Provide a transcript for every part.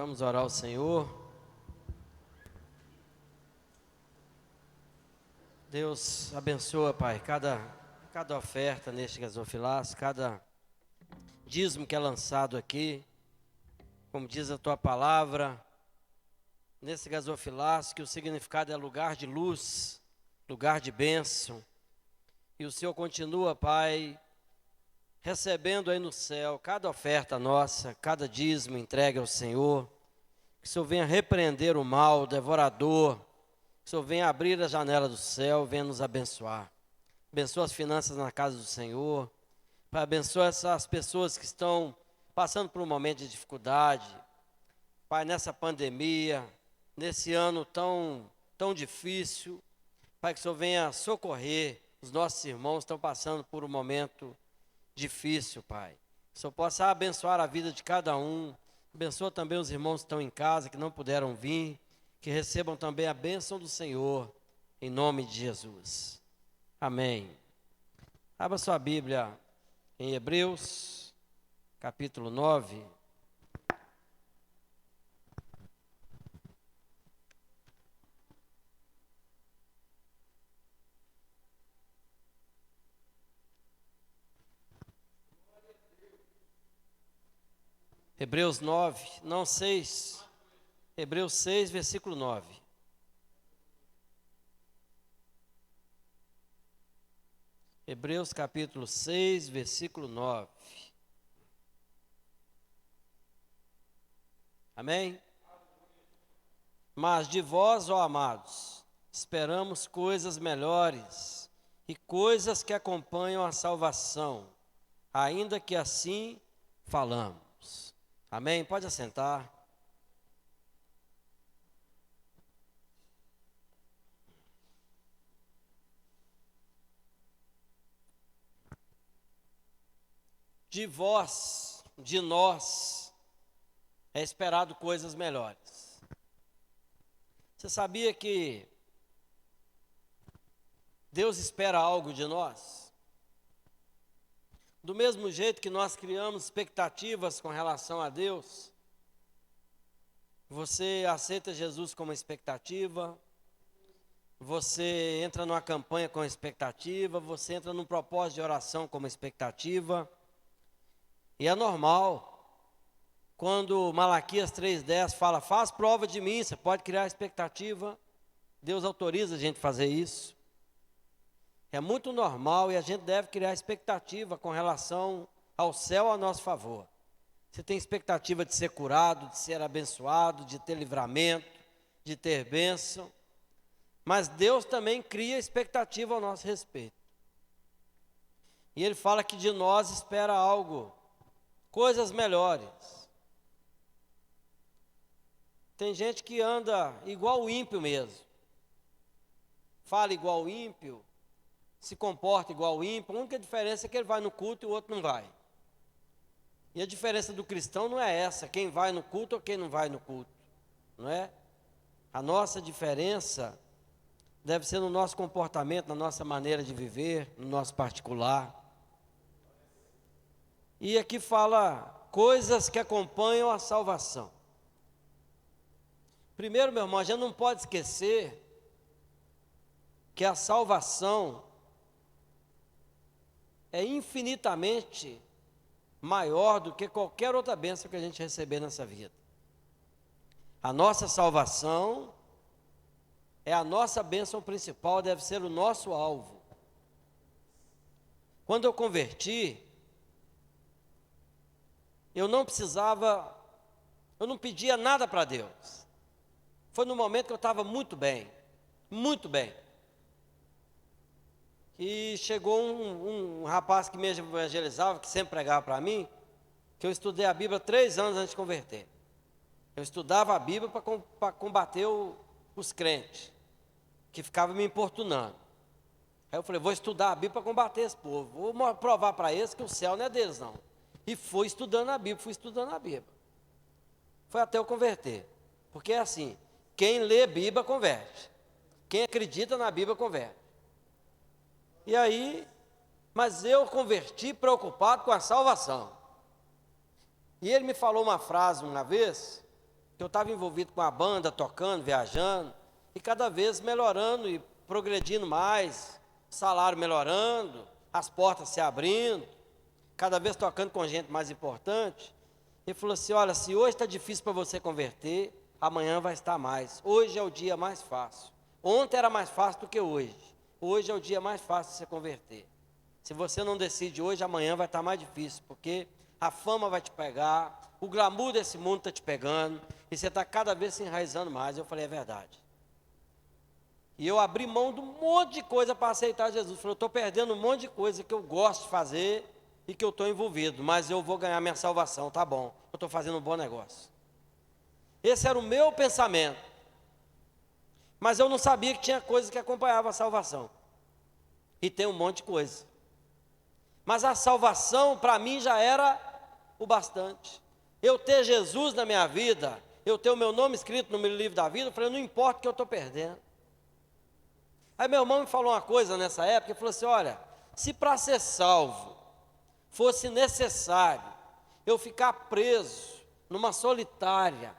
Vamos orar ao Senhor. Deus abençoa, Pai, cada oferta neste gasofilaço, cada dízimo que é lançado aqui, como diz a Tua palavra, nesse gasofilaço, que o significado é lugar de luz, lugar de bênção. E o Senhor continua, Pai, recebendo aí no céu cada oferta nossa, cada dízimo entregue ao Senhor. Que o Senhor venha repreender o mal, o devorador. Que o Senhor venha abrir a janela do céu, venha nos abençoar. Abençoa as finanças na casa do Senhor. Pai, abençoa essas pessoas que estão passando por um momento de dificuldade. Pai, nessa pandemia, nesse ano tão difícil. Pai, que o Senhor venha socorrer os nossos irmãos que estão passando por um momento difícil, Pai. Que o Senhor possa abençoar a vida de cada um. Abençoa também os irmãos que estão em casa, que não puderam vir. Que recebam também a bênção do Senhor, em nome de Jesus. Amém. Abra sua Bíblia em Hebreus, capítulo 9. Hebreus 9, não 6. Hebreus 6, versículo 9. Hebreus capítulo 6, versículo 9. Amém? Mas de vós, ó amados, esperamos coisas melhores e coisas que acompanham a salvação, ainda que assim falamos. Amém? Pode assentar. De vós, de nós, é esperado coisas melhores. Você sabia que Deus espera algo de nós? Do mesmo jeito que nós criamos expectativas com relação a Deus, você aceita Jesus como expectativa, você entra numa campanha com expectativa, você entra num propósito de oração como expectativa. E é normal, quando Malaquias 3,10 fala, faz prova de mim, você pode criar expectativa, Deus autoriza a gente a fazer isso. É muito normal e a gente deve criar expectativa com relação ao céu a nosso favor. Você tem expectativa de ser curado, de ser abençoado, de ter livramento, de ter bênção. Mas Deus também cria expectativa ao nosso respeito. E Ele fala que de nós espera algo. Coisas melhores. Tem gente que anda igual o ímpio mesmo. Fala igual o ímpio, se comporta igual o ímpio. A única diferença é que ele vai no culto e o outro não vai. E a diferença do cristão não é essa, quem vai no culto ou quem não vai no culto. Não é? A nossa diferença deve ser no nosso comportamento, na nossa maneira de viver, no nosso particular. E aqui fala coisas que acompanham a salvação. Primeiro, meu irmão, a gente não pode esquecer que a salvação é infinitamente maior do que qualquer outra bênção que a gente receber nessa vida. A nossa salvação é a nossa bênção principal, deve ser o nosso alvo. Quando eu converti, eu não pedia nada para Deus. Foi no momento que eu estava muito bem. E chegou um rapaz que me evangelizava, que sempre pregava para mim, que eu estudei a Bíblia 3 anos antes de converter. Eu estudava a Bíblia para combater os crentes, que ficavam me importunando. Aí eu falei, vou estudar a Bíblia para combater esse povo. Vou provar para eles que o céu não é deles, não. E fui estudando a Bíblia. Foi até eu converter. Porque é assim, quem lê Bíblia converte. Quem acredita na Bíblia converte. E aí, mas eu converti preocupado com a salvação. E ele me falou uma frase uma vez, que eu estava envolvido com a banda, tocando, viajando, e cada vez melhorando e progredindo mais, salário melhorando, as portas se abrindo, cada vez tocando com gente mais importante. Ele falou assim: olha, se hoje está difícil para você converter, amanhã vai estar mais. Hoje é o dia mais fácil. Ontem era mais fácil do que hoje. Hoje é o dia mais fácil de você converter. Se você não decide hoje, amanhã vai estar mais difícil, porque a fama vai te pegar, o glamour desse mundo está te pegando, e você está cada vez se enraizando mais. Eu falei: é verdade. E eu abri mão de um monte de coisa para aceitar Jesus. Eu falei: eu estou perdendo um monte de coisa que eu gosto de fazer e que eu estou envolvido, mas eu vou ganhar minha salvação, tá bom, eu estou fazendo um bom negócio. Esse era o meu pensamento. Mas eu não sabia que tinha coisas que acompanhavam a salvação. E tem um monte de coisa. Mas a salvação para mim já era o bastante. Eu ter Jesus na minha vida, eu ter o meu nome escrito no meu livro da vida, eu falei: não importa o que eu estou perdendo. Aí meu irmão me falou uma coisa nessa época, ele falou assim: olha, se para ser salvo fosse necessário eu ficar preso numa solitária,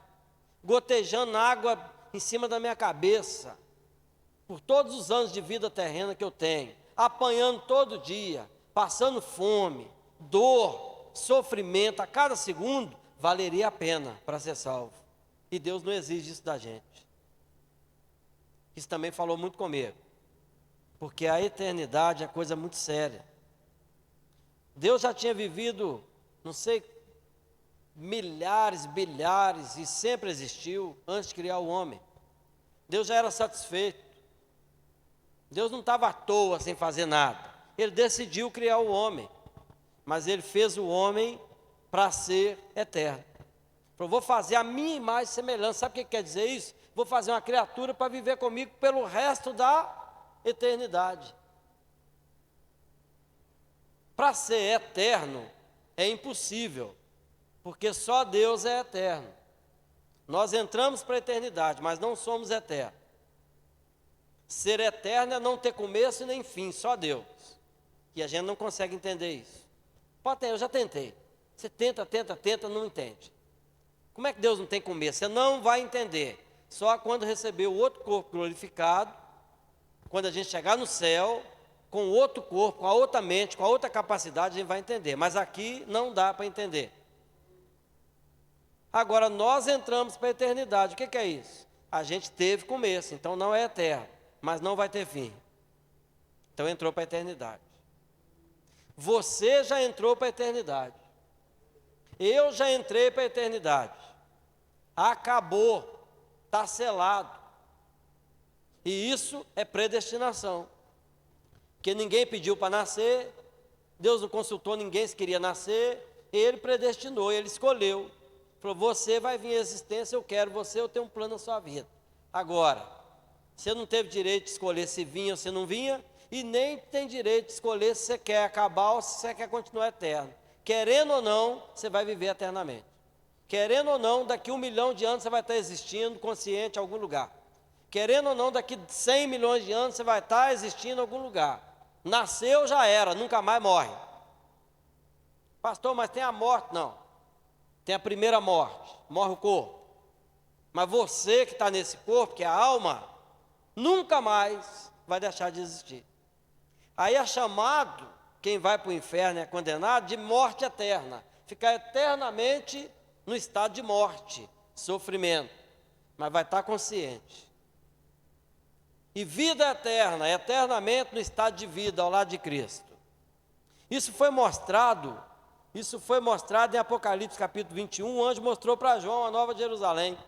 gotejando água em cima da minha cabeça, por todos os anos de vida terrena que eu tenho, apanhando todo dia, passando fome, dor, sofrimento a cada segundo, valeria a pena para ser salvo. E Deus não exige isso da gente. Isso também falou muito comigo, porque a eternidade é coisa muito séria. Deus já tinha vivido, não sei, milhares, bilhares, e sempre existiu antes de criar o homem. Deus já era satisfeito. Deus não estava à toa sem fazer nada. Ele decidiu criar o homem, mas ele fez o homem para ser eterno. Falou: vou fazer a minha imagem e semelhança. Sabe o que quer dizer isso? Vou fazer uma criatura para viver comigo pelo resto da eternidade. Para ser eterno é impossível, porque só Deus é eterno. Nós entramos para a eternidade, mas não somos eternos. Ser eterno é não ter começo e nem fim, só Deus. E a gente não consegue entender isso. Pode ter, eu já tentei. Você tenta, não entende. Como é que Deus não tem começo? Você não vai entender. Só quando receber o outro corpo glorificado, quando a gente chegar no céu, com outro corpo, com a outra mente, com a outra capacidade, a gente vai entender. Mas aqui não dá para entender. Agora, nós entramos para a eternidade. O que é isso? A gente teve começo, então não é eterno, mas não vai ter fim. Então entrou para a eternidade. Você já entrou para a eternidade. Eu já entrei para a eternidade. Acabou, está selado. E isso é predestinação. Porque ninguém pediu para nascer, Deus não consultou ninguém se queria nascer, Ele predestinou, Ele escolheu. Falou: você vai vir à existência, eu quero você, eu tenho um plano na sua vida. Agora, você não teve direito de escolher se vinha ou se não vinha, e nem tem direito de escolher se você quer acabar ou se você quer continuar eterno. Querendo ou não, você vai viver eternamente. Querendo ou não, daqui 1 milhão de anos você vai estar existindo consciente em algum lugar. Querendo ou não, daqui 100 milhões de anos você vai estar existindo em algum lugar. Nasceu, já era, nunca mais morre. Pastor, mas tem a morte? Não. Tem a primeira morte, morre o corpo. Mas você que está nesse corpo, que é a alma, nunca mais vai deixar de existir. Aí é chamado, quem vai para o inferno é condenado, de morte eterna. Ficar eternamente no estado de morte, sofrimento. Mas vai estar consciente. E vida eterna, eternamente no estado de vida ao lado de Cristo. Isso foi mostrado em Apocalipse capítulo 21, o anjo mostrou para João a Nova Jerusalém,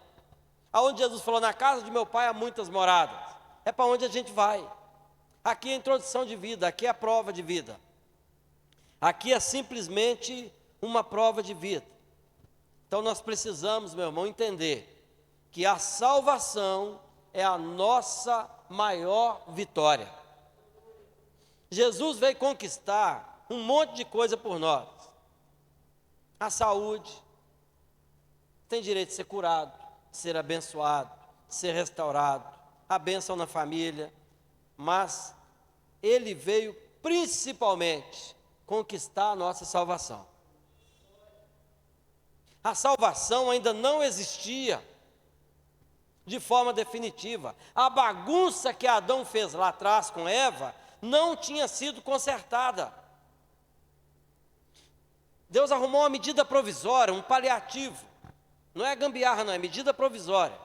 aonde Jesus falou: na casa de meu pai há muitas moradas. É para onde a gente vai. Aqui é a introdução de vida, aqui é a prova de vida. Aqui é simplesmente uma prova de vida. Então nós precisamos, meu irmão, entender que a salvação é a nossa maior vitória. Jesus veio conquistar um monte de coisa por nós. A saúde, tem direito de ser curado, ser abençoado, ser restaurado, a bênção na família, mas Ele veio principalmente conquistar a nossa salvação. A salvação ainda não existia de forma definitiva. A bagunça que Adão fez lá atrás com Eva não tinha sido consertada. Deus arrumou uma medida provisória, um paliativo. Não é gambiarra, não, é medida provisória.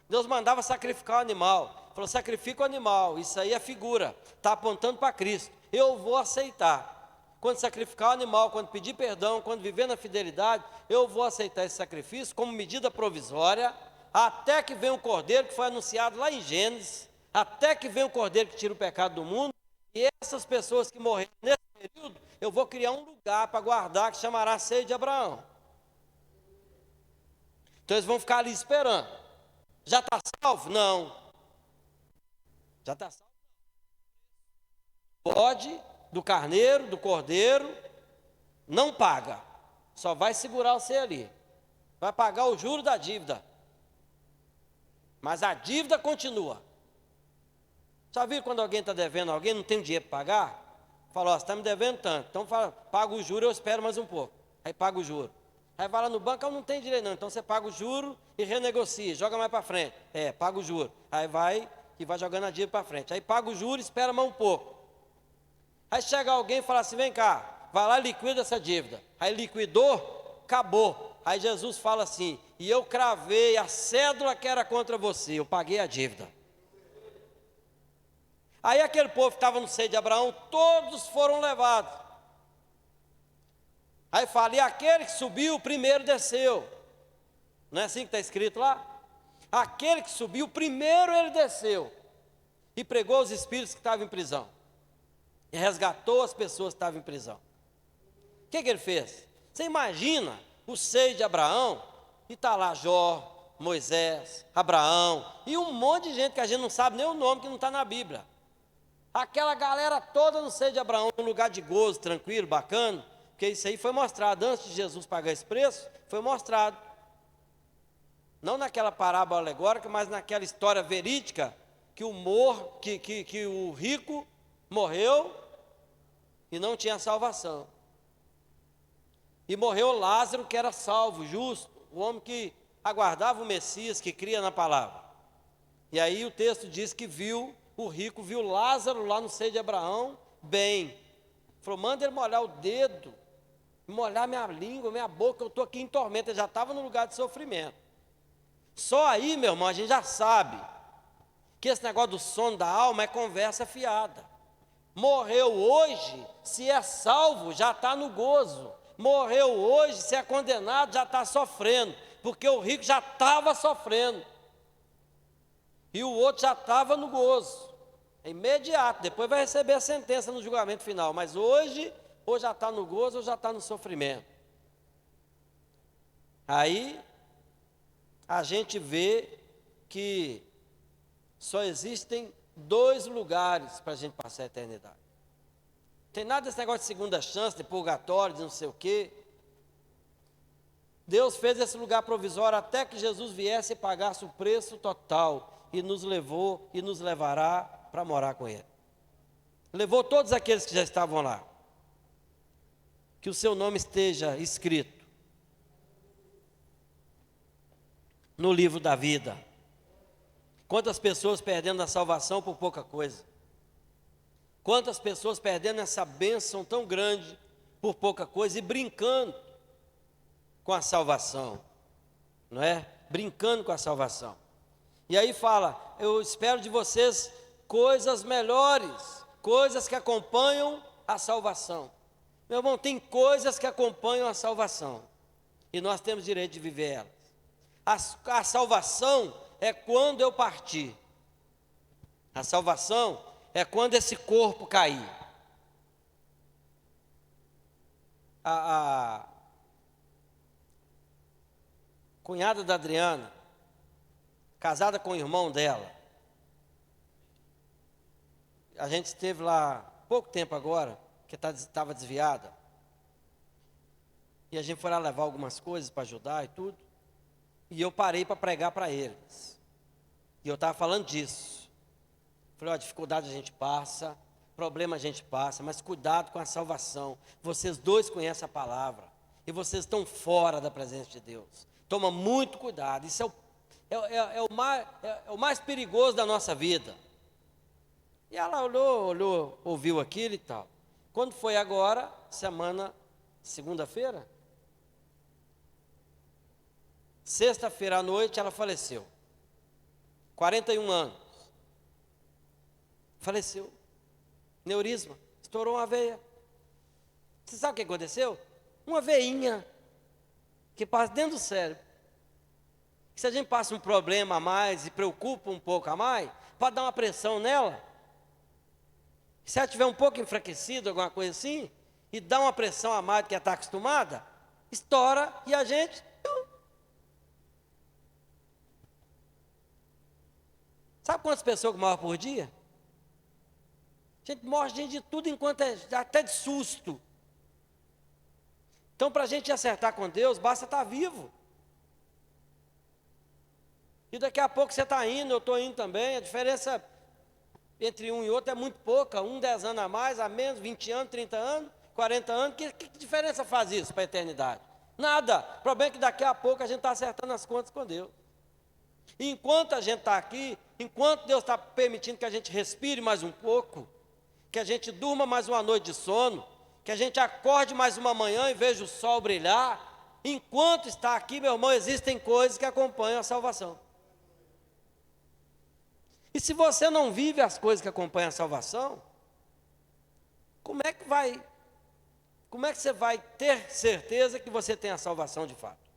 Deus mandava sacrificar o animal. Falou, sacrifica o animal, isso aí é figura, está apontando para Cristo. Eu vou aceitar. Quando sacrificar o animal, quando pedir perdão, quando viver na fidelidade, eu vou aceitar esse sacrifício como medida provisória, até que venha o cordeiro que foi anunciado lá em Gênesis, até que venha o cordeiro que tira o pecado do mundo, e essas pessoas que morreram nesse período, eu vou criar um lugar para guardar que chamará Ceia de Abraão. Então eles vão ficar ali esperando. Já está salvo? Não. Já está salvo? Bode, do carneiro, do cordeiro, não paga. Só vai segurar você ali. Vai pagar o juro da dívida. Mas a dívida continua. Já viu quando alguém está devendo alguém, não tem dinheiro para pagar? Fala, ó, você está me devendo tanto. Então fala, paga o juro, eu espero mais um pouco. Aí paga o juro. Aí vai lá no banco, eu não tenho direito não. Então você paga o juro e renegocia, joga mais para frente. Paga o juro. Aí vai e vai jogando a dívida para frente. Aí paga o juro e espera mais um pouco. Aí chega alguém e fala assim, vem cá, vai lá e liquida essa dívida. Aí liquidou, acabou. Aí Jesus fala assim, e eu cravei a cédula que era contra você, eu paguei a dívida. Aí aquele povo que estava no seio de Abraão, todos foram levados. Aí fala, e aquele que subiu, primeiro desceu. Não é assim que está escrito lá? Aquele que subiu, primeiro ele desceu. E pregou os espíritos que estavam em prisão. E resgatou as pessoas que estavam em prisão. O que ele fez? Você imagina o seio de Abraão, e está lá Jó, Moisés, Abraão, e um monte de gente que a gente não sabe nem o nome, que não está na Bíblia. Aquela galera toda no seio de Abraão, num lugar de gozo, tranquilo, bacana, porque isso aí foi mostrado, antes de Jesus pagar esse preço, foi mostrado. Não naquela parábola alegórica, mas naquela história verídica, que o rico morreu e não tinha salvação. E morreu Lázaro, que era salvo, justo, o homem que aguardava o Messias, que cria na palavra. E aí o texto diz que o rico viu Lázaro lá no seio de Abraão, bem. Falou, manda ele molhar o dedo, molhar minha língua, minha boca, eu estou aqui em tormento. Ele já estava no lugar de sofrimento. Só aí, meu irmão, a gente já sabe que esse negócio do sono da alma é conversa fiada. Morreu hoje, se é salvo, já está no gozo. Morreu hoje, se é condenado, já está sofrendo, porque o rico já estava sofrendo. E o outro já estava no gozo. É imediato, depois vai receber a sentença no julgamento final. Mas hoje, ou já está no gozo, ou já está no sofrimento. Aí, a gente vê que só existem 2 lugares para a gente passar a eternidade. Não tem nada desse negócio de segunda chance, de purgatório, de não sei o quê. Deus fez esse lugar provisório até que Jesus viesse e pagasse o preço total e nos levou e nos levará para morar com Ele. Levou todos aqueles que já estavam lá. Que o seu nome esteja escrito no livro da vida. Quantas pessoas perdendo a salvação por pouca coisa? Quantas pessoas perdendo essa bênção tão grande por pouca coisa e brincando com a salvação, não é? Brincando com a salvação. E aí fala, eu espero de vocês coisas melhores, coisas que acompanham a salvação. Meu irmão, tem coisas que acompanham a salvação e nós temos direito de viver elas. A salvação é quando eu partir. A salvação é quando esse corpo cair. A cunhada da Adriana, casada com o irmão dela, a gente esteve lá há pouco tempo agora, que estava desviada, e a gente foi lá levar algumas coisas para ajudar e tudo, e eu parei para pregar para eles, e eu estava falando disso. Falei, ó, dificuldade a gente passa, problema a gente passa, mas cuidado com a salvação. Vocês dois conhecem a palavra, e vocês estão fora da presença de Deus. Toma muito cuidado, isso é o mais perigoso da nossa vida. E ela olhou, ouviu aquilo e tal. Quando foi agora, segunda-feira, sexta-feira à noite, ela faleceu. 41 anos. Faleceu. Neurisma. Estourou uma veia. Você sabe o que aconteceu? Uma veinha que passa dentro do cérebro. Se a gente passa um problema a mais e preocupa um pouco a mais, pode dar uma pressão nela. Se ela estiver um pouco enfraquecida, alguma coisa assim, e dá uma pressão a mais do que ela está acostumada, estoura e a gente... Sabe quantas pessoas que morrem por dia? A gente morre gente de tudo enquanto até de susto. Então, para a gente acertar com Deus, basta estar vivo. E daqui a pouco você está indo, eu estou indo também. A diferença entre um e outro é muito pouca. 10 anos a mais, a menos, 20 anos, 30 anos, 40 anos. Que diferença faz isso para a eternidade? Nada. O problema é que daqui a pouco a gente está acertando as contas com Deus. E enquanto a gente está aqui, enquanto Deus está permitindo que a gente respire mais um pouco, que a gente durma mais uma noite de sono, que a gente acorde mais uma manhã e veja o sol brilhar, enquanto está aqui, meu irmão, existem coisas que acompanham a salvação. E se você não vive as coisas que acompanham a salvação, como é que você vai ter certeza que você tem a salvação de fato?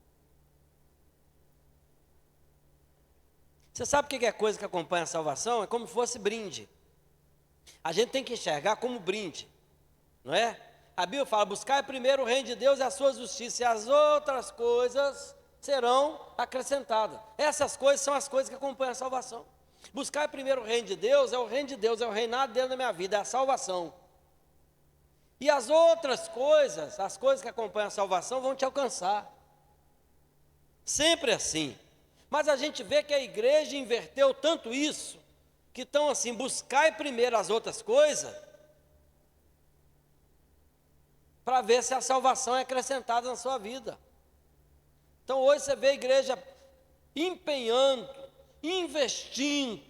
Você sabe o que é coisa que acompanha a salvação? É como se fosse brinde. A gente tem que enxergar como brinde, não é? A Bíblia fala, buscai primeiro o reino de Deus e a sua justiça, e as outras coisas serão acrescentadas. Essas coisas são as coisas que acompanham a salvação. Buscar primeiro o reino de Deus, é o reino de Deus, é o reinado dentro da minha vida, é a salvação. E as outras coisas, as coisas que acompanham a salvação vão te alcançar. Sempre assim. Mas a gente vê que a igreja inverteu tanto isso, que estão assim, buscai primeiro as outras coisas, para ver se a salvação é acrescentada na sua vida. Então hoje você vê a igreja empenhando, investindo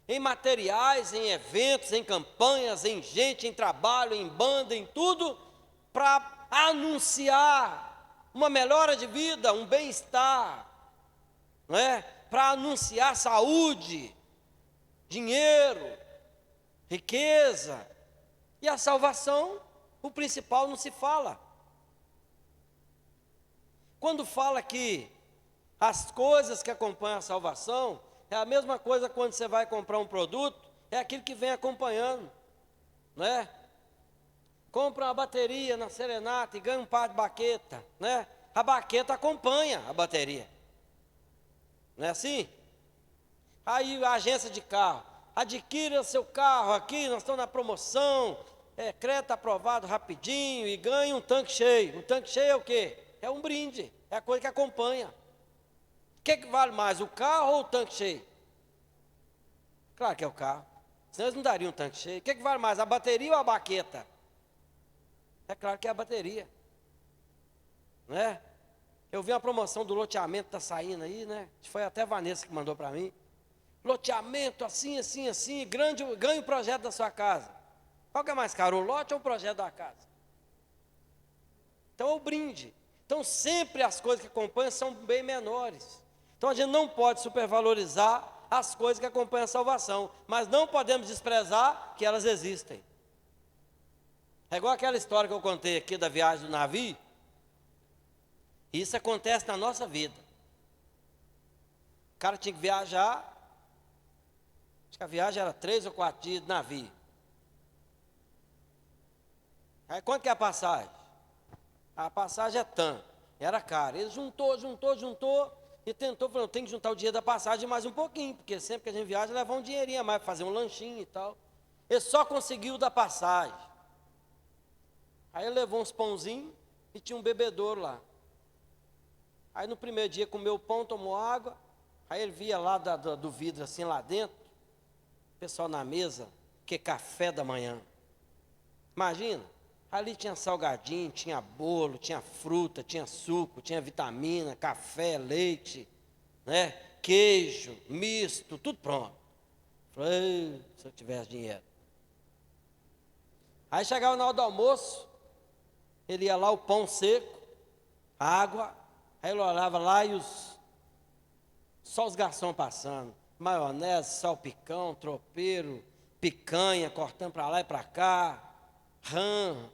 em materiais, em eventos, em campanhas, em gente, em trabalho, em banda, em tudo, para anunciar uma melhora de vida, um bem-estar, não é? Para anunciar saúde, dinheiro, riqueza, e a salvação, o principal não se fala. Quando fala que as coisas que acompanham a salvação, é a mesma coisa quando você vai comprar um produto, é aquilo que vem acompanhando, não é? Compra uma bateria na Serenata e ganha um par de baqueta, né? A baqueta acompanha a bateria, não é assim? Aí a agência de carro, adquira seu carro aqui, nós estamos na promoção, crédito aprovado rapidinho e ganha um tanque cheio. O tanque cheio é o quê? É um brinde, é a coisa que acompanha. O que vale mais, o carro ou o tanque cheio? Claro que é o carro, senão eles não dariam um tanque cheio. O que vale mais, a bateria ou a baqueta? É claro que é a bateria, não é? Eu vi uma promoção do loteamento que está saindo aí, né? Foi até a Vanessa que mandou para mim. Loteamento assim, assim, assim, ganha o projeto da sua casa. Qual que é mais caro, o lote ou o projeto da casa? Então é o brinde. Então sempre as coisas que acompanham são bem menores. Então a gente não pode supervalorizar as coisas que acompanham a salvação, mas não podemos desprezar que elas existem. É igual aquela história que eu contei aqui da viagem do navio. Isso acontece na nossa vida. O cara tinha que viajar, acho que a viagem era 3 ou 4 dias de navio. Aí quanto que é a passagem? A passagem é tanto, era caro. Ele juntou e tentou, falou, tem que juntar o dinheiro da passagem mais um pouquinho, porque sempre que a gente viaja, leva um dinheirinho a mais para fazer um lanchinho e tal. Ele só conseguiu da passagem. Aí ele levou uns pãozinhos e tinha um bebedouro lá. Aí no primeiro dia comeu pão, tomou água. Aí ele via lá do vidro assim lá dentro, o pessoal na mesa, que café da manhã. Imagina, ali tinha salgadinho, tinha bolo, tinha fruta, tinha suco, tinha vitamina, café, leite, né? queijo, misto, tudo pronto. Falei, se eu tivesse dinheiro. Aí chegava na hora do almoço, ele ia lá, o pão seco, água, aí ele olhava lá e só os garçons passando, maionese, salpicão, tropeiro, picanha, cortando para lá e para cá, rã.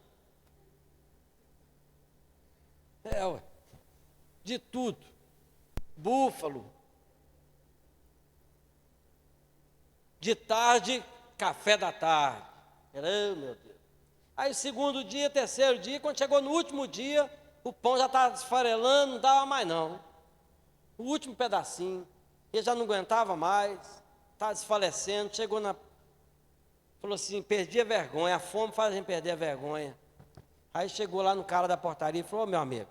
Ué, de tudo, búfalo. De tarde, café da tarde. Oh, meu Deus. Aí, segundo dia, terceiro dia, quando chegou no último dia, o pão já estava esfarelando, não dava mais não. O último pedacinho, ele já não aguentava mais, estava desfalecendo, falou assim, perdi a vergonha, a fome faz a gente perder a vergonha. Aí chegou lá no cara da portaria e falou, meu amigo,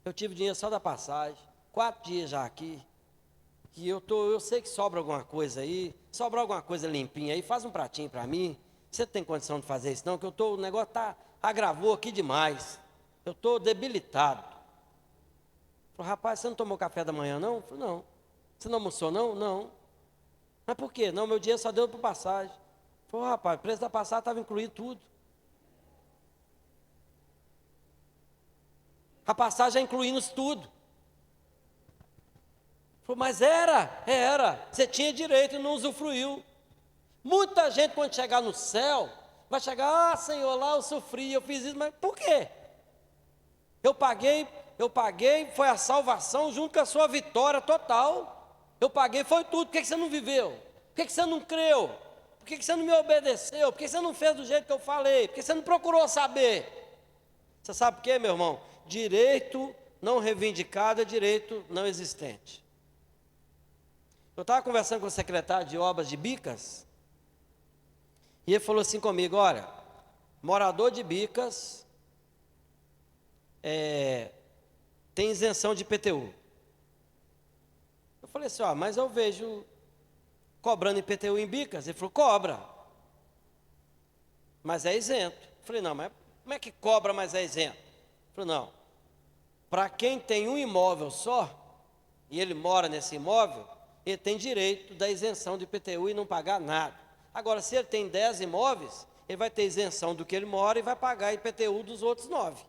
eu tive dinheiro só da passagem, 4 dias já aqui, e eu sei que sobra alguma coisa aí, sobra alguma coisa limpinha aí, faz um pratinho para mim. Você tem condição de fazer isso não? Que o negócio agravou aqui demais, eu estou debilitado. Falei, rapaz, você não tomou café da manhã não? Falei, não. Você não almoçou não? Não. Mas por quê? Não, meu dinheiro só deu para passagem. Falei, rapaz, o preço da passagem estava incluído tudo. A passagem incluindo isso tudo. Falei, mas era. Você tinha direito e não usufruiu. Muita gente, quando chegar no céu, vai chegar, Senhor, lá eu sofri, eu fiz isso, mas por quê? Eu paguei, foi a salvação junto com a sua vitória total. Eu paguei, foi tudo. Por que você não viveu? Por que você não creu? Por que você não me obedeceu? Por que você não fez do jeito que eu falei? Por que você não procurou saber? Você sabe por quê, meu irmão? Direito não reivindicado é direito não existente. Eu estava conversando com o secretário de obras de Bicas, e ele falou assim comigo, olha, morador de Bicas tem isenção de IPTU. Eu falei assim, mas eu vejo cobrando IPTU em Bicas. Ele falou, cobra, mas é isento. Eu falei, não, mas como é que cobra, mas é isento? Ele falou, não, para quem tem um imóvel só, e ele mora nesse imóvel, ele tem direito da isenção do IPTU e não pagar nada. Agora, se ele tem 10 imóveis, ele vai ter isenção do que ele mora e vai pagar IPTU dos outros 9.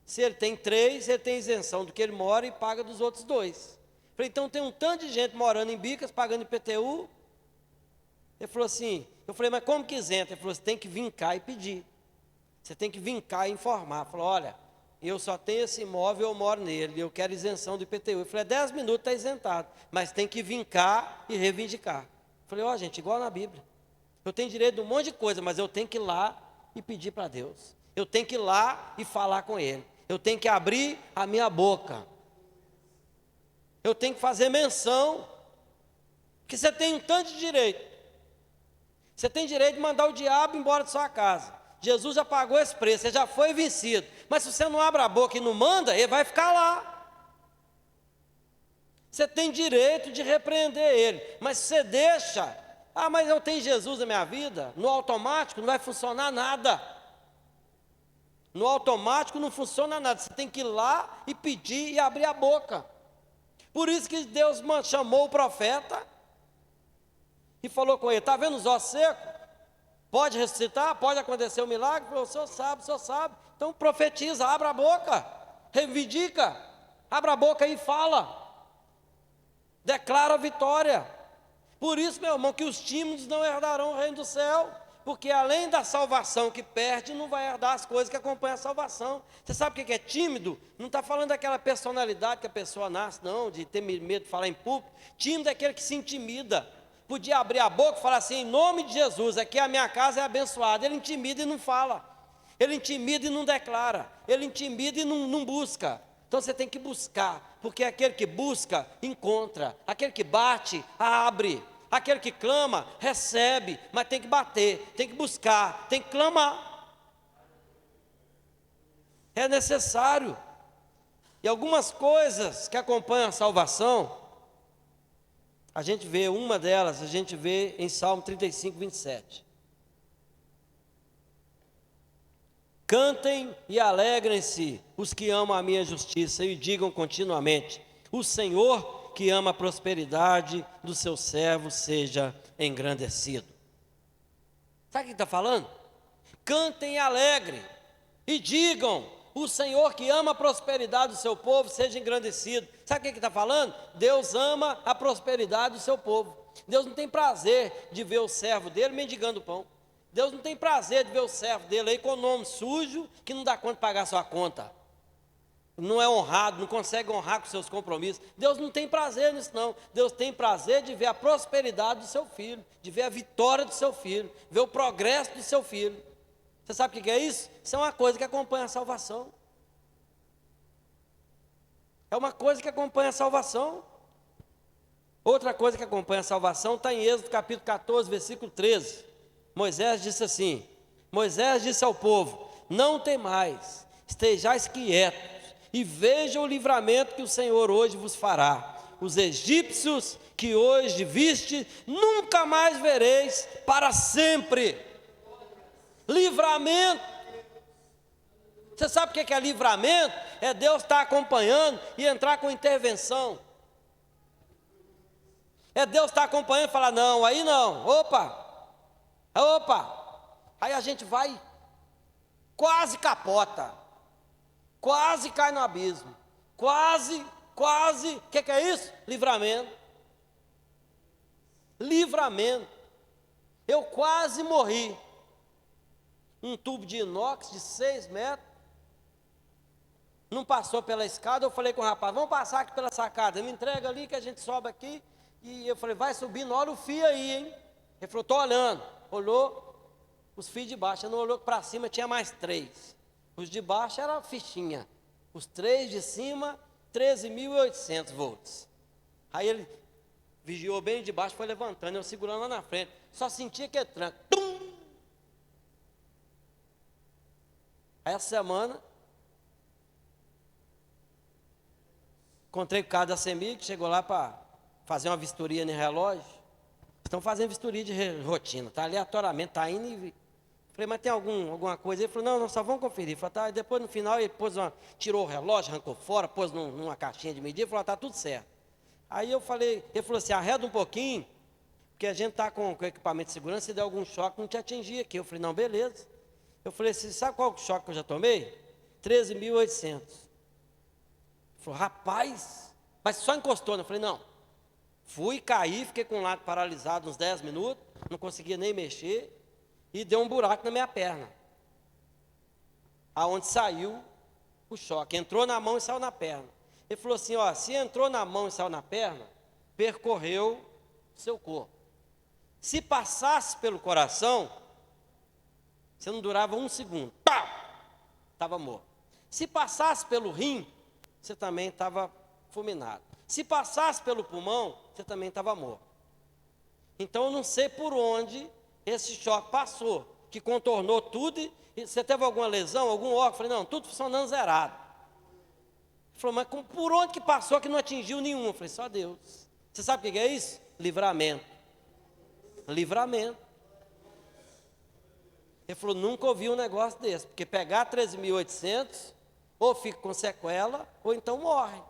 Se ele tem 3, ele tem isenção do que ele mora e paga dos outros 2. Falei, então tem um tanto de gente morando em Bicas, pagando IPTU. Ele falou assim, eu falei, mas como que isenta? Ele falou, você tem que vir cá e pedir. Você tem que vir cá e informar. Falou, olha, eu só tenho esse imóvel, eu moro nele, eu quero isenção do IPTU. Eu falei, 10 minutos está isentado, mas tem que vir cá e reivindicar. Eu falei, gente, igual na Bíblia. Eu tenho direito de um monte de coisa, mas eu tenho que ir lá e pedir para Deus. Eu tenho que ir lá e falar com Ele. Eu tenho que abrir a minha boca. Eu tenho que fazer menção. Que você tem um tanto de direito. Você tem direito de mandar o diabo embora de sua casa. Jesus já pagou esse preço, você já foi vencido. Mas se você não abre a boca e não manda, ele vai ficar lá. Você tem direito de repreender ele. Mas se você deixa, mas eu tenho Jesus na minha vida, no automático não vai funcionar nada. No automático não funciona nada. Você tem que ir lá e pedir e abrir a boca. Por isso que Deus chamou o profeta e falou com ele, está vendo os ossos secos? Pode ressuscitar? Pode acontecer um milagre? O senhor sabe. Então profetiza, abra a boca, reivindica, abra a boca e fala. Declara a vitória. Por isso, meu irmão, que os tímidos não herdarão o reino do céu, porque além da salvação que perde, não vai herdar as coisas que acompanham a salvação. Você sabe o que é tímido? Não está falando daquela personalidade que a pessoa nasce, não, de ter medo de falar em público. Tímido é aquele que se intimida. Podia abrir a boca e falar assim, em nome de Jesus, aqui a minha casa é abençoada. Ele intimida e não fala. Ele intimida e não declara. Ele intimida e não busca. Então você tem que buscar, porque aquele que busca, encontra. Aquele que bate, abre. Aquele que clama, recebe. Mas tem que bater, tem que buscar, tem que clamar. É necessário. E algumas coisas que acompanham a salvação, a gente vê uma delas, a gente vê em Salmo 35, 27. Cantem e alegrem-se os que amam a minha justiça e digam continuamente, o Senhor que ama a prosperidade do seu servo seja engrandecido. Sabe o que está falando? Cantem alegre e digam: o Senhor que ama a prosperidade do seu povo seja engrandecido. Sabe o que está falando? Deus ama a prosperidade do seu povo. Deus não tem prazer de ver o servo dele mendigando pão. Deus não tem prazer de ver o servo dele aí com o nome sujo, que não dá conta de pagar sua conta. Não é honrado, não consegue honrar com seus compromissos. Deus não tem prazer nisso não. Deus tem prazer de ver a prosperidade do seu filho, de ver a vitória do seu filho, ver o progresso do seu filho. Você sabe o que é isso? Isso é uma coisa que acompanha a salvação. É uma coisa que acompanha a salvação. Outra coisa que acompanha a salvação está em Êxodo capítulo 14, versículo 13. Moisés disse assim: Moisés disse ao povo: não temais, estejais quietos, e vejam o livramento que o Senhor hoje vos fará. Os egípcios que hoje viste, nunca mais vereis para sempre. Livramento. Você sabe o que é livramento? É Deus estar acompanhando e entrar com intervenção. É Deus estar acompanhando e falar: não, aí não, opa. Aí a gente vai, quase capota, quase cai no abismo, quase, o que é isso? Livramento. Eu quase morri. Um tubo de inox de 6 metros, não passou pela escada. Eu falei com o rapaz: vamos passar aqui pela sacada, me entrega ali que a gente sobe aqui. E eu falei: vai subindo, olha o fio aí, hein? Ele falou: estou olhando. Olhou os fios de baixo, ele não olhou que para cima tinha mais 3. Os de baixo era fichinha, os 3 de cima, 13.800 volts. Aí ele vigiou bem de baixo, foi levantando, eu segurando lá na frente, só sentia que tranco. Tum! Aí essa semana, encontrei com o cara da CEMIG, que chegou lá para fazer uma vistoria no relógio. Estão fazendo vistoria de rotina, tá aleatoriamente, tá indo e... Falei: mas tem alguma coisa? Ele falou: não, só vamos conferir. Falei: tá. E depois no final ele tirou o relógio, arrancou fora, pôs numa caixinha de medida e falou: tá tudo certo. Aí eu falei, ele falou assim: arreda um pouquinho, porque a gente tá com equipamento de segurança, se der algum choque, não te atingir aqui. Eu falei: não, beleza. Eu falei assim: sabe qual choque que eu já tomei? 13.800. Ele falou: rapaz, mas só encostou, né? Eu falei: não. Fui, caí, fiquei com o lado paralisado uns 10 minutos, não conseguia nem mexer, e deu um buraco na minha perna, aonde saiu o choque. Entrou na mão e saiu na perna. Ele falou assim: ó, se entrou na mão e saiu na perna, percorreu o seu corpo. Se passasse pelo coração, você não durava 1 segundo, estava morto. Se passasse pelo rim, você também estava fulminado. Se passasse pelo pulmão, você também estava morto. Então eu não sei por onde esse choque passou, que contornou tudo. E você teve alguma lesão, algum órgão? Eu falei: não, tudo funcionando zerado. Ele falou: mas por onde que passou que não atingiu nenhum? Eu falei: só Deus. Você sabe o que é isso? Livramento. Livramento. Ele falou: nunca ouvi um negócio desse, porque pegar 13.800, ou fica com sequela, ou então morre.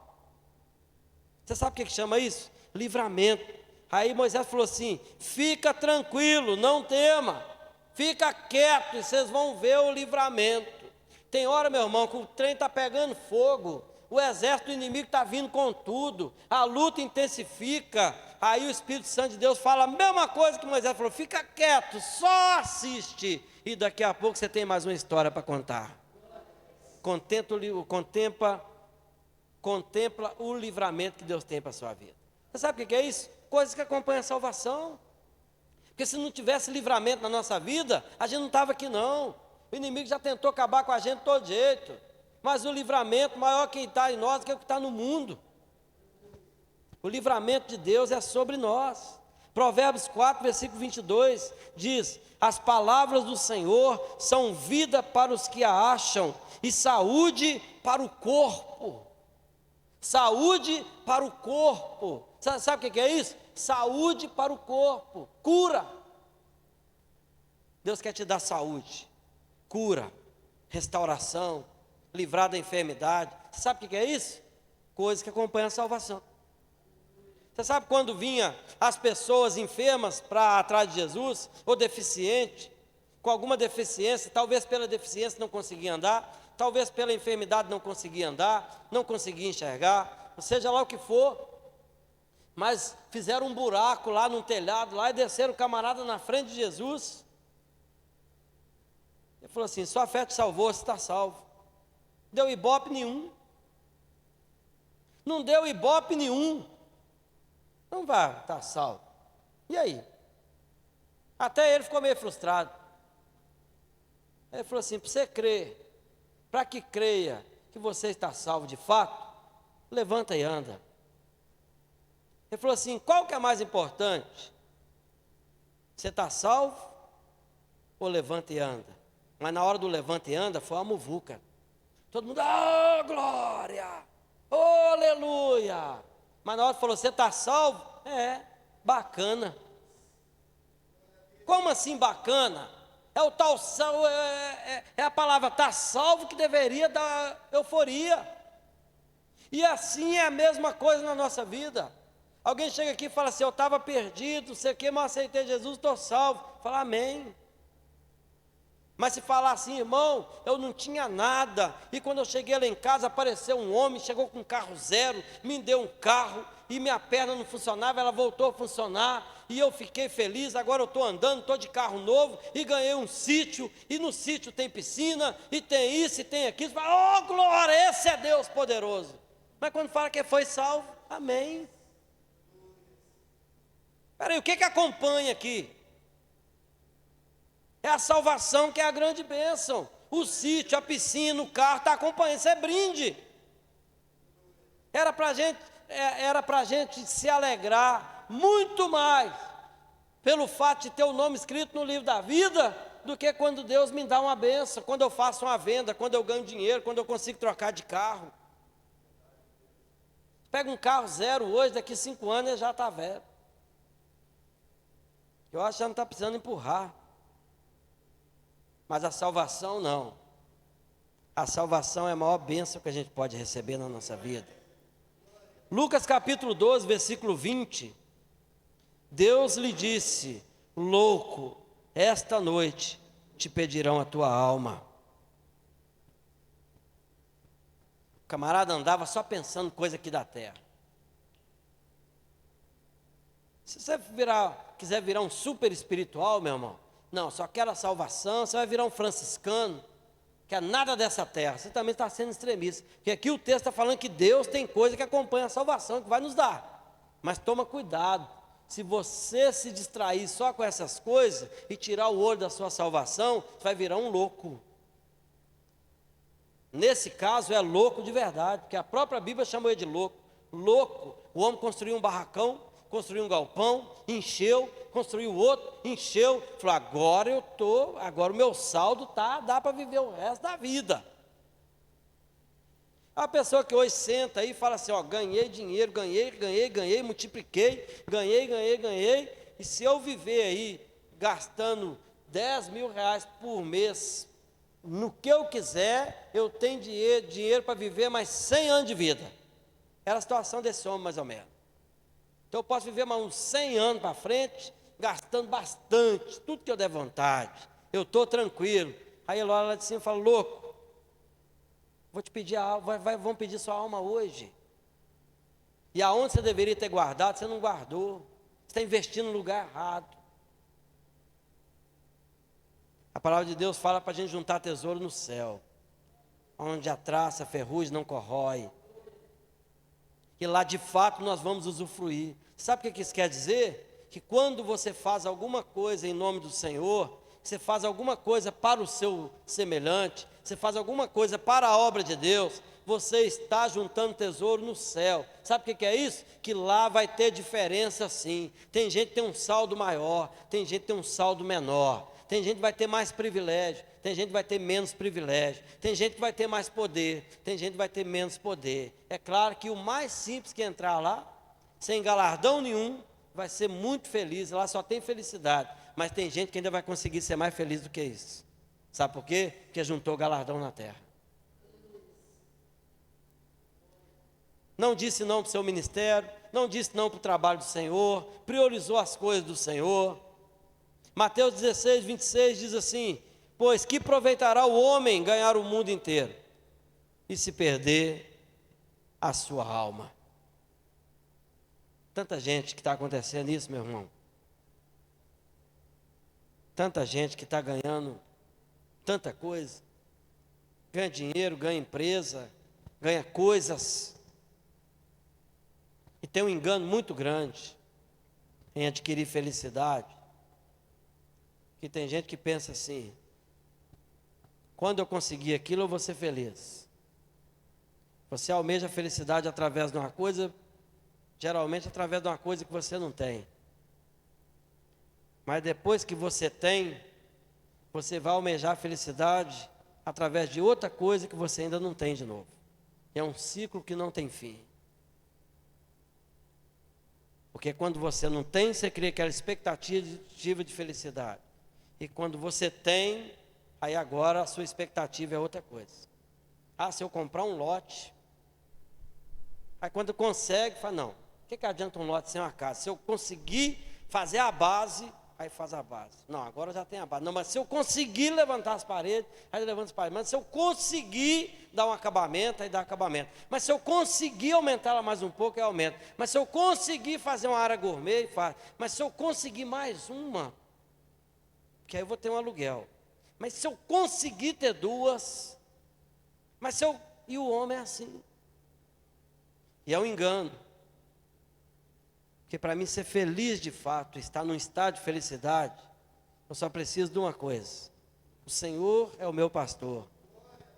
Você sabe o que chama isso? Livramento. Aí Moisés falou assim: fica tranquilo, não tema, fica quieto e vocês vão ver o livramento. Tem hora, meu irmão, que o trem está pegando fogo, o exército do inimigo está vindo com tudo, a luta intensifica. Aí o Espírito Santo de Deus fala a mesma coisa que Moisés falou: fica quieto, só assiste, e daqui a pouco você tem mais uma história para contar. Contempla o livramento que Deus tem para a sua vida. Você sabe o que é isso? Coisas que acompanham a salvação. Porque se não tivesse livramento na nossa vida, a gente não estava aqui não. O inimigo já tentou acabar com a gente de todo jeito. Mas o livramento maior que está em nós do que o que está no mundo. O livramento de Deus é sobre nós. Provérbios 4, versículo 22 diz: as palavras do Senhor são vida para os que a acham e saúde para o corpo. Saúde para o corpo. Sabe o que é isso? Saúde para o corpo. Cura. Deus quer te dar saúde, cura, restauração, livrar da enfermidade. Você sabe o que é isso? Coisas que acompanham a salvação. Você sabe quando vinha as pessoas enfermas para atrás de Jesus, ou deficiente, com alguma deficiência, talvez pela deficiência não conseguia andar, talvez pela enfermidade não conseguia andar, não conseguia enxergar, seja lá o que for, mas fizeram um buraco lá no telhado, lá e desceram o camarada na frente de Jesus. Ele falou assim: sua fé te salvou, você está salvo. Deu ibope nenhum. Não deu ibope nenhum. Não vai estar salvo. E aí? Até ele ficou meio frustrado. Ele falou assim: para você crer, para que creia que você está salvo de fato, levanta e anda. Ele falou assim: qual que é mais importante? Você está salvo ou levanta e anda? Mas na hora do levanta e anda foi uma muvuca. Todo mundo, oh glória, oh aleluia. Mas na hora que falou, você está salvo? É, bacana. Como assim bacana? É o tal salvo, é a palavra está salvo que deveria dar euforia. E assim é a mesma coisa na nossa vida. Alguém chega aqui e fala assim: eu estava perdido, não sei o que, mas aceitei Jesus, estou salvo. Fala amém. Mas se falar assim: irmão, eu não tinha nada, e quando eu cheguei lá em casa, apareceu um homem, chegou com um carro zero, me deu um carro, e minha perna não funcionava, ela voltou a funcionar, e eu fiquei feliz, agora eu estou andando, estou de carro novo, e ganhei um sítio, e no sítio tem piscina, e tem isso, e tem aquilo. Você fala: oh glória, esse é Deus poderoso. Mas quando fala que foi salvo, amém. Peraí, o que acompanha aqui? É a salvação que é a grande bênção. O sítio, a piscina, o carro está acompanhando, isso é brinde. Era para a gente se alegrar muito mais pelo fato de ter o nome escrito no livro da vida, do que quando Deus me dá uma bênção, quando eu faço uma venda, quando eu ganho dinheiro, quando eu consigo trocar de carro. Pega um carro zero hoje, daqui 5 anos ele já está velho. Eu acho que já não está precisando empurrar. Mas a salvação não. A salvação é a maior bênção que a gente pode receber na nossa vida. Lucas capítulo 12, versículo 20. Deus lhe disse: louco, esta noite te pedirão a tua alma. O camarada andava só pensando coisa aqui da terra. Se você quiser virar um super espiritual, meu irmão, não, só quero a salvação, você vai virar um franciscano, quer nada dessa terra, você também está sendo extremista, porque aqui o texto está falando que Deus tem coisa que acompanha a salvação, que vai nos dar, mas toma cuidado, se você se distrair só com essas coisas, e tirar o olho da sua salvação, você vai virar um louco. Nesse caso é louco de verdade, porque a própria Bíblia chamou ele de louco. Louco, o homem construiu um barracão, construiu um galpão, encheu, construiu outro, encheu, falou: agora o meu saldo dá para viver o resto da vida. A pessoa que hoje senta aí e fala assim: ó, ganhei dinheiro, ganhei, multipliquei, ganhei, e se eu viver aí gastando 10 mil reais por mês, no que eu quiser, eu tenho dinheiro para viver mais 100 anos de vida. Era a situação desse homem mais ou menos. Então eu posso viver mais uns 100 anos para frente, gastando bastante, tudo que eu der vontade. Eu estou tranquilo. Aí ele olha lá de cima e fala: louco, vou te pedir a alma, vão pedir sua alma hoje. E aonde você deveria ter guardado, você não guardou. Você está investindo no lugar errado. A palavra de Deus fala para a gente juntar tesouro no céu, onde a traça, a ferrugem não corrói. E lá de fato nós vamos usufruir. Sabe o que isso quer dizer? Que quando você faz alguma coisa em nome do Senhor, você faz alguma coisa para o seu semelhante, você faz alguma coisa para a obra de Deus, você está juntando tesouro no céu. Sabe o que é isso? Que lá vai ter diferença sim. Tem gente que tem um saldo maior, tem gente que tem um saldo menor. Tem gente que vai ter mais privilégio, tem gente que vai ter menos privilégio, tem gente que vai ter mais poder, tem gente que vai ter menos poder. É claro que o mais simples que entrar lá, sem galardão nenhum, vai ser muito feliz, lá só tem felicidade. Mas tem gente que ainda vai conseguir ser mais feliz do que isso. Sabe por quê? Porque juntou galardão na terra. Não disse não para o seu ministério, não disse não para o trabalho do Senhor, priorizou as coisas do Senhor. Mateus 16, 26 diz assim: pois que aproveitará o homem ganhar o mundo inteiro e se perder a sua alma? Tanta gente que está acontecendo isso, meu irmão. Tanta gente que está ganhando tanta coisa. Ganha dinheiro, ganha empresa, ganha coisas. E tem um engano muito grande em adquirir felicidade. Que tem gente que pensa assim: quando eu conseguir aquilo, eu vou ser feliz. Você almeja a felicidade através de uma coisa, geralmente através de uma coisa que você não tem. Mas depois que você tem, você vai almejar a felicidade através de outra coisa que você ainda não tem de novo. É um ciclo que não tem fim. Porque quando você não tem, você cria aquela expectativa de felicidade. E quando você tem, aí agora a sua expectativa é outra coisa. Ah, se eu comprar um lote. Aí quando consegue, fala, não, o que adianta um lote sem uma casa? Se eu conseguir fazer a base, aí faz a base. Não, agora já tem a base. Não, mas se eu conseguir levantar as paredes, aí levanta as paredes. Mas se eu conseguir dar um acabamento, aí dá acabamento. Mas se eu conseguir aumentar ela mais um pouco, aí aumenta. Mas se eu conseguir fazer uma área gourmet, faz. Mas se eu conseguir mais uma, que aí eu vou ter um aluguel. Mas se eu conseguir ter duas, mas se eu... E o homem é assim. E é um engano. Porque para mim ser feliz de fato, estar num estado de felicidade, eu só preciso de uma coisa: o Senhor é o meu pastor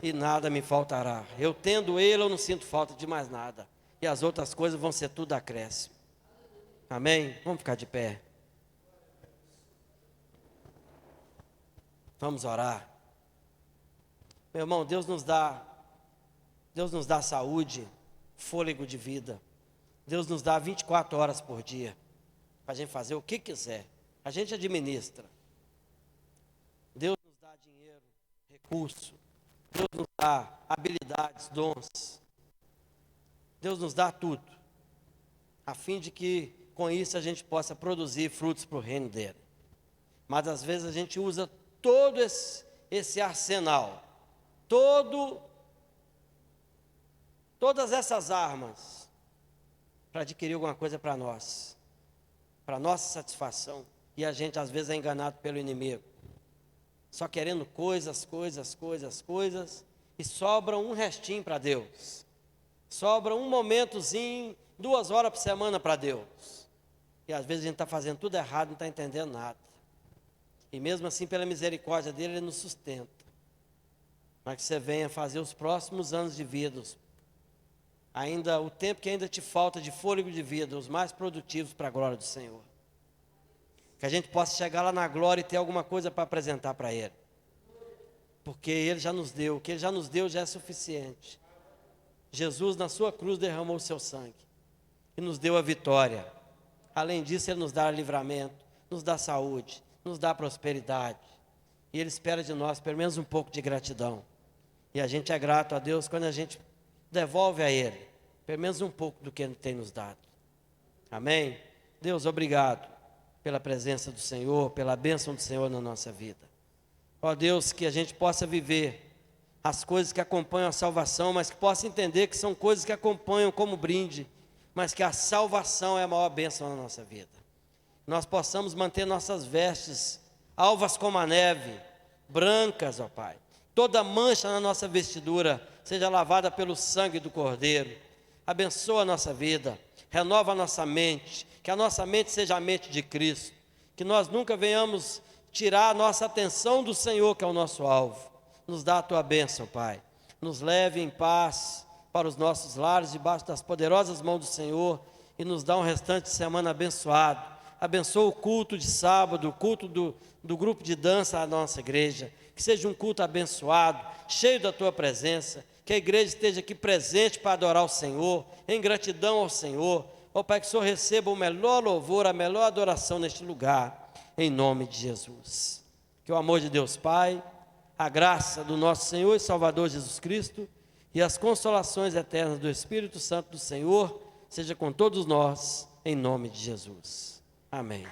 e nada me faltará. Eu tendo Ele, eu não sinto falta de mais nada. E as outras coisas vão ser tudo acréscimo. Amém? Vamos ficar de pé. Vamos orar. Meu irmão, Deus nos dá saúde, fôlego de vida. Deus nos dá 24 horas por dia para a gente fazer o que quiser. A gente administra. Deus nos dá dinheiro, recurso. Deus nos dá habilidades, dons. Deus nos dá tudo, a fim de que com isso a gente possa produzir frutos para o reino dele. Mas às vezes a gente usa todo esse arsenal, todas essas armas, para adquirir alguma coisa para nós, para nossa satisfação, e a gente às vezes é enganado pelo inimigo, só querendo coisas, e sobra um restinho para Deus, sobra um momentozinho, 2 horas por semana para Deus, e às vezes a gente está fazendo tudo errado, não está entendendo nada, e mesmo assim pela misericórdia dele, ele nos sustenta, para que você venha fazer os próximos anos de vida, ainda o tempo que ainda te falta de fôlego de vida, os mais produtivos para a glória do Senhor. Que a gente possa chegar lá na glória e ter alguma coisa para apresentar para Ele. Porque Ele já nos deu, o que Ele já nos deu já é suficiente. Jesus na sua cruz derramou o seu sangue e nos deu a vitória. Além disso, Ele nos dá livramento, nos dá saúde, nos dá prosperidade. E Ele espera de nós pelo menos um pouco de gratidão. E a gente é grato a Deus quando a gente devolve a Ele, pelo menos um pouco do que Ele tem nos dado. Amém? Deus, obrigado pela presença do Senhor, pela bênção do Senhor na nossa vida. Ó Deus, que a gente possa viver as coisas que acompanham a salvação, mas que possa entender que são coisas que acompanham como brinde, mas que a salvação é a maior bênção na nossa vida. Nós possamos manter nossas vestes alvas como a neve, brancas, ó Pai. Toda mancha na nossa vestidura seja lavada pelo sangue do Cordeiro. Abençoa a nossa vida, renova a nossa mente, que a nossa mente seja a mente de Cristo, que nós nunca venhamos tirar a nossa atenção do Senhor, que é o nosso alvo. Nos dá a tua bênção, Pai. Nos leve em paz para os nossos lares, debaixo das poderosas mãos do Senhor, e nos dá um restante de semana abençoado. Abençoa o culto de sábado, o culto do grupo de dança da nossa igreja, que seja um culto abençoado, cheio da tua presença, que a igreja esteja aqui presente para adorar o Senhor, em gratidão ao Senhor. Ó Pai, que o Senhor receba o melhor louvor, a melhor adoração neste lugar, em nome de Jesus. Que o amor de Deus Pai, a graça do nosso Senhor e Salvador Jesus Cristo e as consolações eternas do Espírito Santo do Senhor seja com todos nós, em nome de Jesus. Amém.